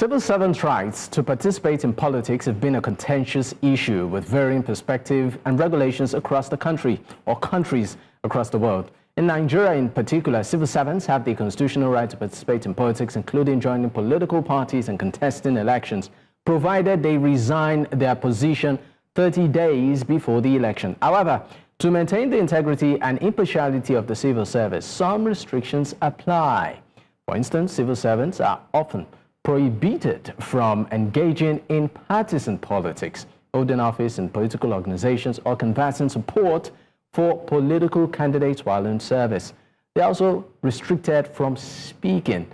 Civil servants' rights to participate in politics have been a contentious issue with varying perspectives and regulations across the country or countries across the world. In Nigeria in particular, civil servants have the constitutional right to participate in politics, including joining political parties and contesting elections, provided they resign their position 30 days before the election. However, to maintain the integrity and impartiality of the civil service, some restrictions apply. For instance, civil servants are often prohibited from engaging in partisan politics, holding office in political organizations, or canvassing support for political candidates while in service. They're also restricted from speaking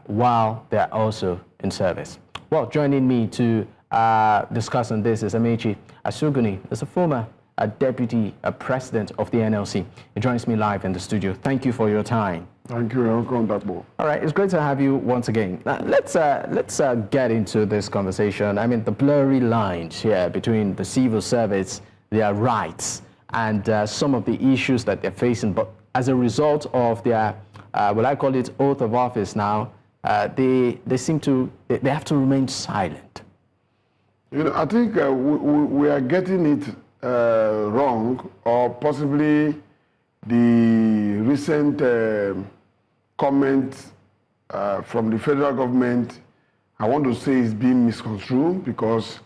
while they're also in service. Well, joining me to discuss on this is Amechi Asugwuni, as a former deputy president of the NLC. He joins me live in the studio. Thank you for your time. Thank you. Welcome back. All right, it's great to have you once again. Let's get into this conversation. I mean, the blurry lines here between the civil service, their rights, and some of the issues that they're facing. But as a result of their, what I call it, oath of office now, they have to remain silent. You know, I think we are getting it wrong, or possibly the recent comment from the federal government, I want to say, is being misconstrued, because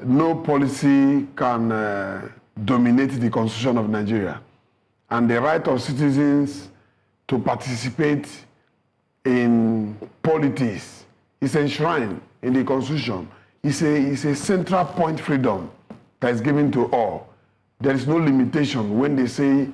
no policy can dominate the constitution of Nigeria. And the right of citizens to participate in politics is enshrined in the constitution. It's a central point freedom that is given to all. There is no limitation when they say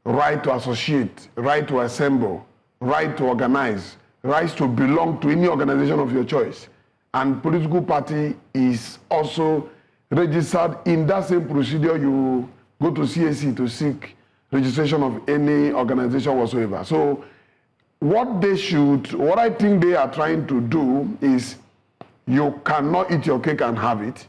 right to associate, right to assemble, right to organize, right to belong to any organization of your choice. And political party is also registered in that same procedure. You go to CAC to seek registration of any organization whatsoever. So what I think they are trying to do is, you cannot eat your cake and have it.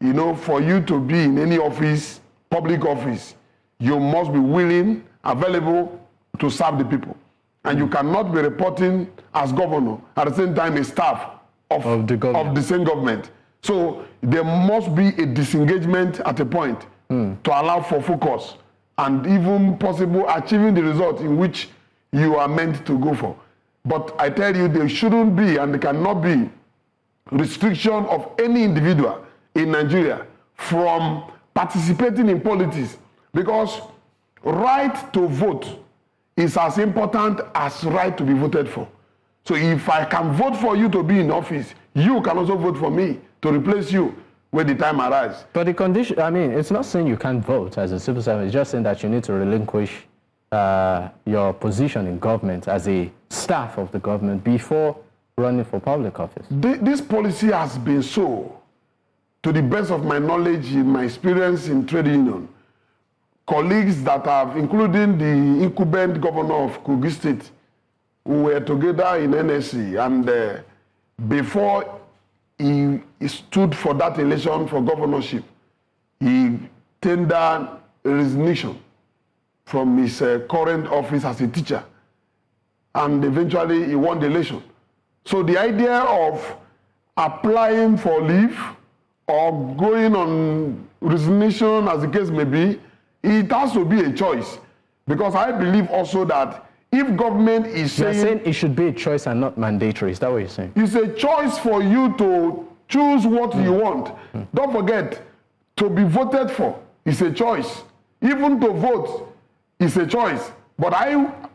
You know, for you to be in any office, public office, you must be willing, available to serve the people. And you cannot be reporting as governor at the same time a staff of the same government. So there must be a disengagement at a point to allow for focus and even possible achieving the result in which you are meant to go for. But I tell you, there shouldn't be and there cannot be restriction of any individual in Nigeria from participating in politics, because right to vote is as important as right to be voted for. So if I can vote for you to be in office, you can also vote for me to replace you when the time arrives. But the condition, I mean, it's not saying you can't vote as a civil servant, it's just saying that you need to relinquish your position in government as a staff of the government before running for public office. This policy has been so, to the best of my knowledge, in my experience in trade union, colleagues that have, including the incumbent governor of Kogi State, who were together in NSC, and before he stood for that election for governorship, he tendered a resignation from his current office as a teacher, and eventually he won the election. So the idea of applying for leave or going on resignation, as the case may be, it has to be a choice. Because I believe also that if government is saying... You're saying it should be a choice and not mandatory. Is that what you're saying? It's a choice for you to choose what you want. Don't forget, to be voted for is a choice. Even to vote is a choice. But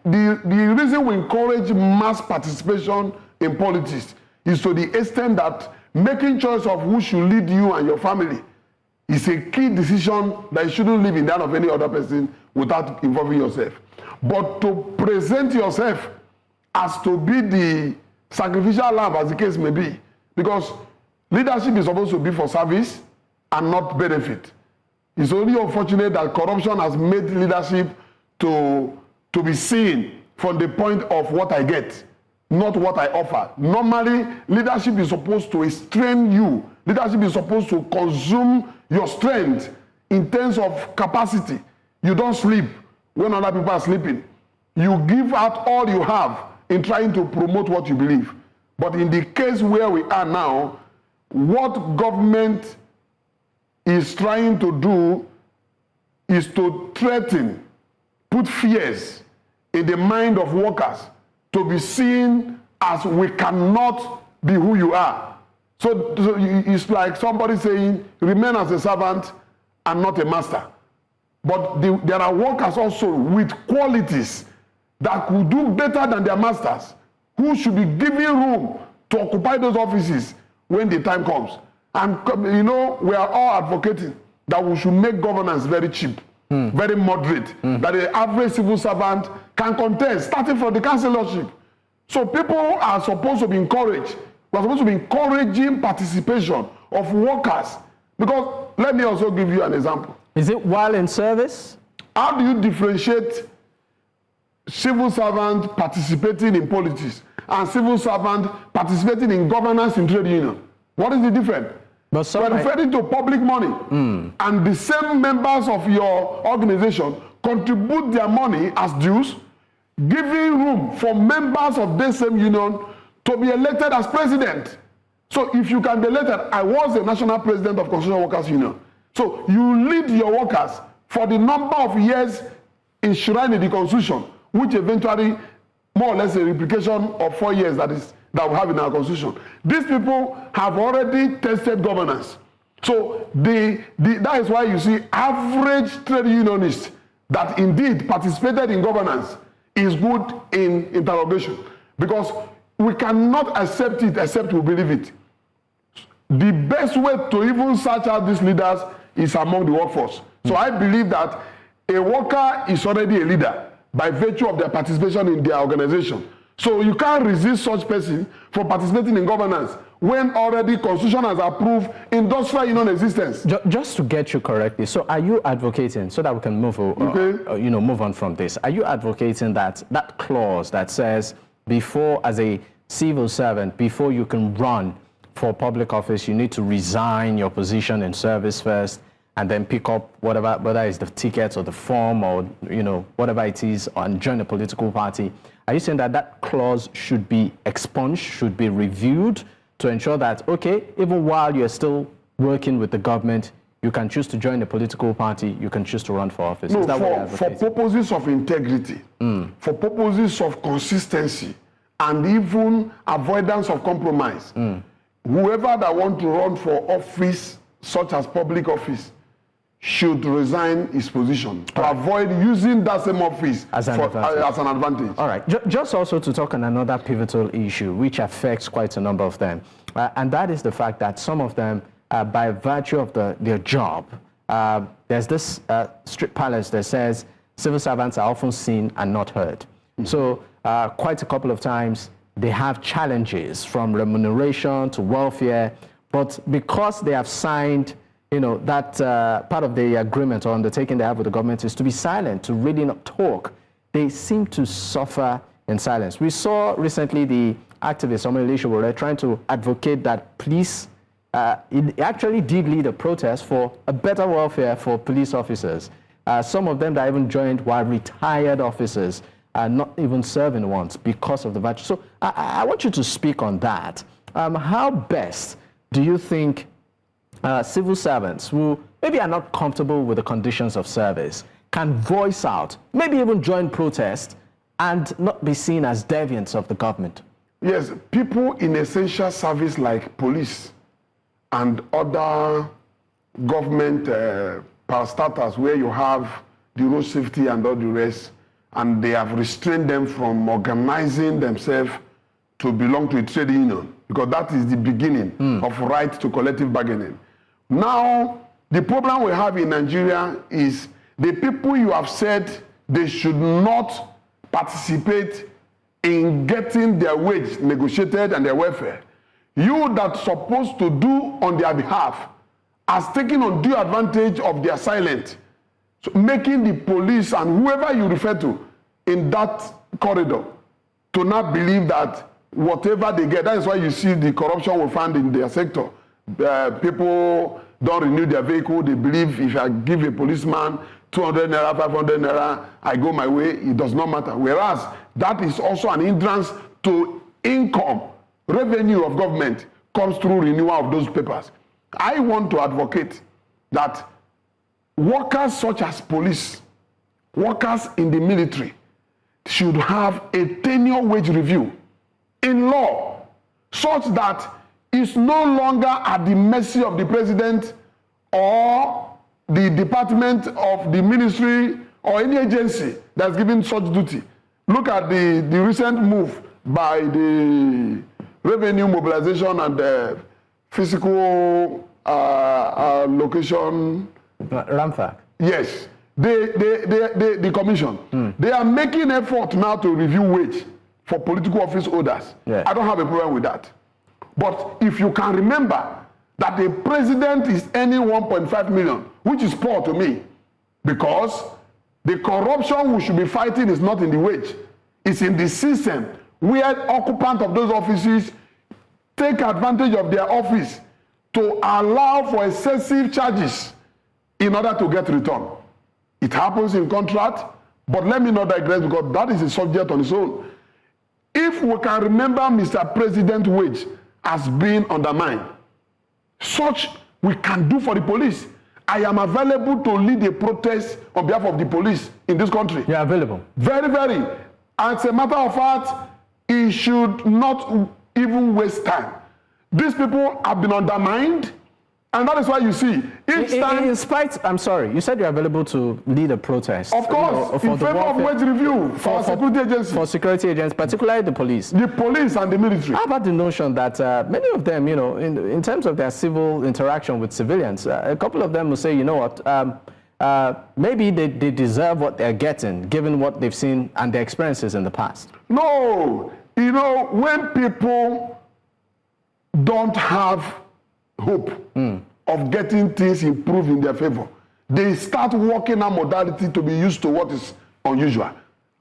the reason we encourage mass participation in politics is to the extent that making choice of who should lead you and your family is a key decision that you shouldn't live in that of any other person without involving yourself. But to present yourself as to be the sacrificial lamb, as the case may be, because leadership is supposed to be for service and not benefit. It's only unfortunate that corruption has made leadership to be seen from the point of what I get, not what I offer. Normally, leadership is supposed to strain you. Leadership is supposed to consume your strength in terms of capacity. You don't sleep when other people are sleeping. You give out all you have in trying to promote what you believe. But in the case where we are now, what government is trying to do is to threaten, put fears in the mind of workers to be seen as we cannot be who you are. So it's like somebody saying, remain as a servant and not a master. But there are workers also with qualities that could do better than their masters, who should be given room to occupy those offices when the time comes. And you know, we are all advocating that we should make governance very cheap, very moderate, that the average civil servant can contest, starting from the councillorship. So people are supposed to be encouraged. We're supposed to be encouraging participation of workers. Because let me also give you an example. Is it while in service? How do you differentiate civil servant participating in politics and civil servant participating in governance in trade union? What is the difference? We're referring to public money, and the same members of your organization contribute their money as dues, giving room for members of the same union to be elected as president. So if you can be elected, I was the national president of Construction Workers Union. So you lead your workers for the number of years enshrined in the Constitution, which eventually more or less a replication of 4 years that we have in our Constitution. These people have already tested governance. So that is why you see average trade unionists that indeed participated in governance is good in interrogation, because we cannot accept it except we believe it. The best way to even search out these leaders is among the workforce. So I believe that a worker is already a leader by virtue of their participation in their organization. So you can't resist such person from participating in governance when already Constitution has approved industrial union existence. Just to get you correctly, so are you advocating, so that we can move on from this, are you advocating that clause that says before, as a civil servant, before you can run for public office, you need to resign your position in service first, and then pick up whatever, whether it's the ticket or the form or whatever it is, and join a political party? Are you saying that clause should be expunged, should be reviewed to ensure that, okay, even while you're still working with the government, you can choose to join a political party, you can choose to run for office? No, is that for purposes of integrity, for purposes of consistency, and even avoidance of compromise, whoever that want to run for office, such as public office, should resign his position to avoid using that same office as an advantage. All right. Just also to talk on another pivotal issue, which affects quite a number of them, and that is the fact that some of them, by virtue of their job, there's this strict balance that says civil servants are often seen and not heard. So quite a couple of times, they have challenges from remuneration to welfare, but because they have signed that part of the agreement or undertaking they have with the government is to be silent, to really not talk, they seem to suffer in silence. We saw recently the activists, Amechi, trying to advocate that police, it actually did lead a protest for a better welfare for police officers. Some of them that even joined were retired officers, not even serving once because of the virtue. So I want you to speak on that. How best do you think civil servants who maybe are not comfortable with the conditions of service can voice out, maybe even join protest, and not be seen as deviants of the government? Yes, people in essential service like police and other government parastatals where you have the road safety and all the rest, and they have restrained them from organizing themselves to belong to a trade union, because that is the beginning of right to collective bargaining. Now, the problem we have in Nigeria is the people you have said they should not participate in getting their wage negotiated and their welfare. You that's supposed to do on their behalf has taken undue advantage of their silence, so making the police and whoever you refer to in that corridor to not believe that whatever they get, that is why you see the corruption we find in their sector. People don't renew their vehicle. They believe if I give a policeman 200 naira, 500 naira, I go my way, it does not matter. Whereas that is also an hindrance to income revenue of government comes through renewal of those papers. I want to advocate that workers such as police, workers in the military, should have a tenure wage review in law, such that it's no longer at the mercy of the president or the department of the ministry or any agency that's given such duty. Look at the recent move by the Revenue Mobilization and the Physical Location. RAMFAC. Yes, the commission. They are making effort now to review wage for political office holders. Yeah. I don't have a problem with that. But if you can remember that the president is earning 1.5 million, which is poor to me, because the corruption we should be fighting is not in the wage. It's in the system where occupants of those offices take advantage of their office to allow for excessive charges in order to get return. It happens in contract, but let me not digress because that is a subject on its own. If we can remember Mr. President's wage has been undermined, such we can do for the police. I am available to lead a protest on behalf of the police in this country. You're available? Very, very. As a matter of fact, it should not even waste time. These people have been undermined, and that is why you see, each time... In spite, I'm sorry, you said you're available to lead a protest. Of course, in favor of wage review for security agencies. For security agents, particularly the police. The police and the military. How about the notion that many of them, in terms of their civil interaction with civilians, a couple of them will say, you know what, maybe they deserve what they're getting, given what they've seen and their experiences in the past. No, when people don't have hope of getting things improved in their favor, they start working on modality to be used to what is unusual.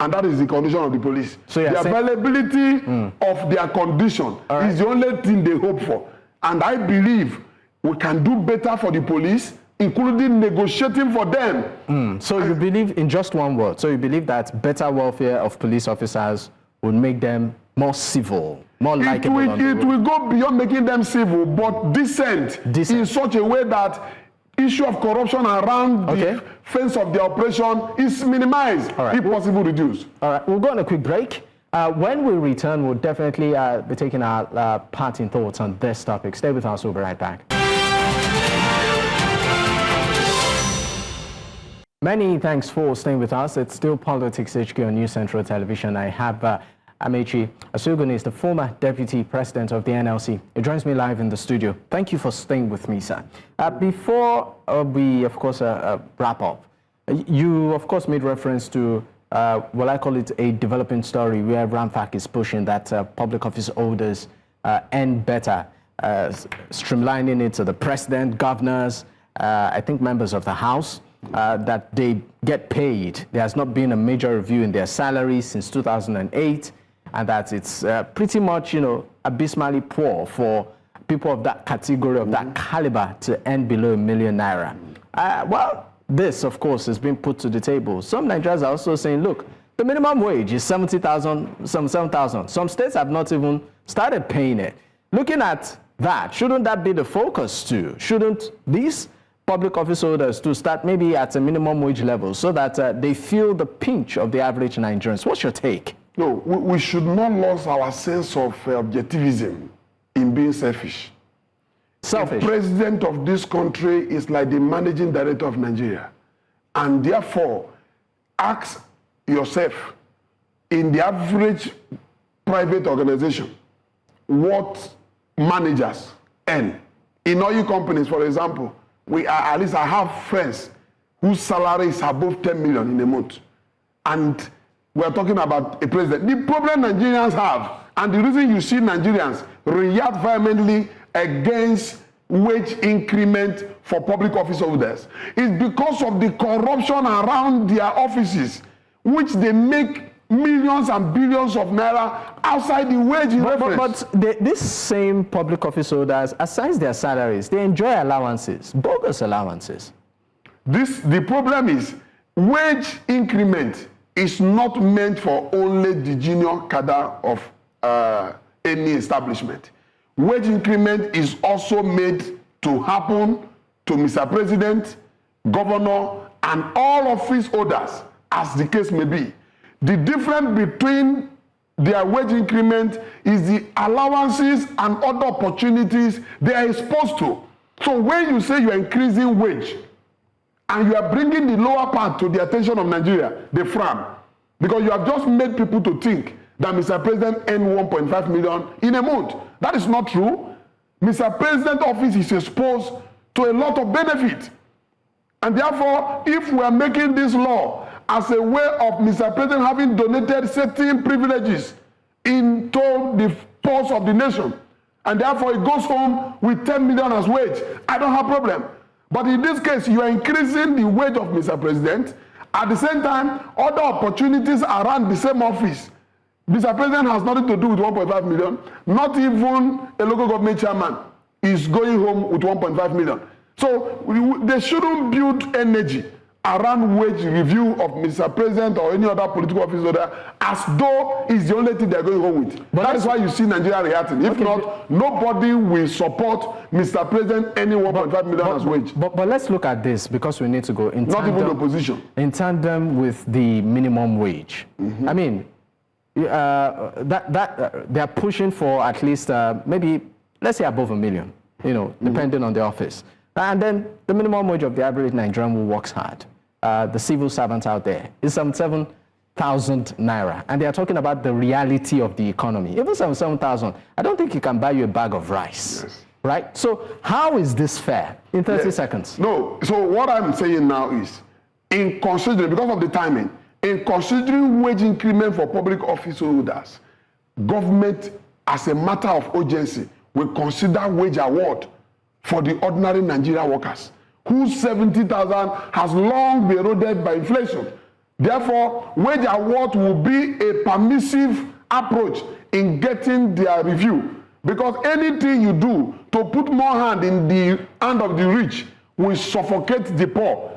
And that is the condition of the police. So the availability of their condition is the only thing they hope for. And I believe we can do better for the police, including negotiating for them. So you believe, in just one word, so you believe that better welfare of police officers would make them more civil, more likable? It will go beyond making them civil, but decent. In such a way that issue of corruption around the fence of the operation is minimized, if possible reduced. All right, we'll go on a quick break. When we return, we'll definitely be taking our parting thoughts on this topic. Stay with us, we'll be right back. Many thanks for staying with us. It's still Politics HQ on News Central Television. I have Amechi Asugwuni is the former Deputy President of the NLC. He joins me live in the studio. Thank you for staying with me, sir. Before we, of course, wrap up, you, of course, made reference to what I call it a developing story where RAMFAC is pushing that public office holders earn better, streamlining it to the president, governors, I think members of the House, that they get paid. There has not been a major review in their salaries since 2008. And that it's pretty much, abysmally poor for people of that category, of that caliber, to earn below ₦1 million. Well, this, of course, has been put to the table. Some Nigerians are also saying, look, the minimum wage is 70,000, some 7,000. Some states have not even started paying it. Looking at that, shouldn't that be the focus too? Shouldn't these public office holders to start maybe at a minimum wage level so that they feel the pinch of the average Nigerians? What's your take? No, we should not lose our sense of objectivism in being selfish. Selfish? The president of this country is like the managing director of Nigeria. And therefore, ask yourself, in the average private organization, what managers earn. In oil companies, for example, at least I have friends whose salary is above 10 million in a month. And we're talking about a president. The problem Nigerians have, and the reason you see Nigerians react vehemently against wage increment for public office holders, is because of the corruption around their offices, which they make millions and billions of naira outside the wage reference. But these same public office holders, aside their salaries, they enjoy allowances, bogus allowances. The problem is wage increment is not meant for only the junior cadre of a any establishment. Wage increment is also made to happen to Mr. President, Governor, and all office holders, as the case may be. The difference between their wage increment is the allowances and other opportunities they are exposed to. So when you say you are increasing wage and you are bringing the lower part to the attention of Nigeria, they frown. Because you have just made people to think that Mr. President earned 1.5 million in a month. That is not true. Mr. President's office is exposed to a lot of benefit. And therefore, if we are making this law as a way of Mr. President having donated certain privileges into the purse of the nation, and therefore he goes home with 10 million as wage, I don't have a problem. But in this case, you are increasing the wage of Mr. President. At the same time, other opportunities around the same office. Mr. President has nothing to do with 1.5 million. Not even a local government chairman is going home with 1.5 million. So they shouldn't build energy around wage review of Mr. President or any other political office holder as though it's the only thing they're going home with. But that is why you see Nigeria reacting. If not, nobody will support Mr. President any 1.5 million as wage. But let's look at this, because we need to go in not tandem, even opposition. In tandem with the minimum wage. I mean, they're pushing for at least maybe, let's say, above $1 million, depending on the office. And then the minimum wage of the average Nigerian who works hard, the civil servants out there, is 77,000 naira. And they are talking about the reality of the economy. Even 77,000, I don't think you can buy you a bag of rice. Yes. Right? So how is this fair? In 30 seconds. No. So what I'm saying now is, in considering, because of the timing, in considering wage increment for public office holders, government, as a matter of urgency, will consider wage award for the ordinary Nigerian workers, whose 70,000 has long been eroded by inflation. Therefore, wage award will be a permissive approach in getting their review. Because anything you do to put more hand in the hand of the rich will suffocate the poor.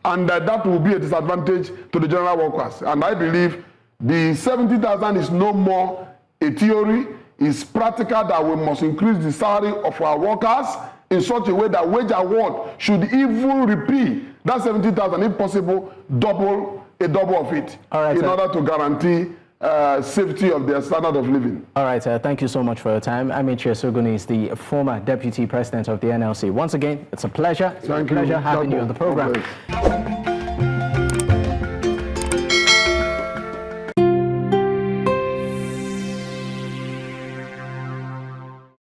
And that will be a disadvantage to the general workers. And I believe the 70,000 is no more a theory. It's practical that we must increase the salary of our workers in such a way that wage award should even repeat that 70,000, if possible, double of it, in order to guarantee safety of their standard of living. All right, thank you so much for your time. Amechi Asugwuni is the former deputy president of the NLC. Once again, it's a pleasure. It's a pleasure having you on the program.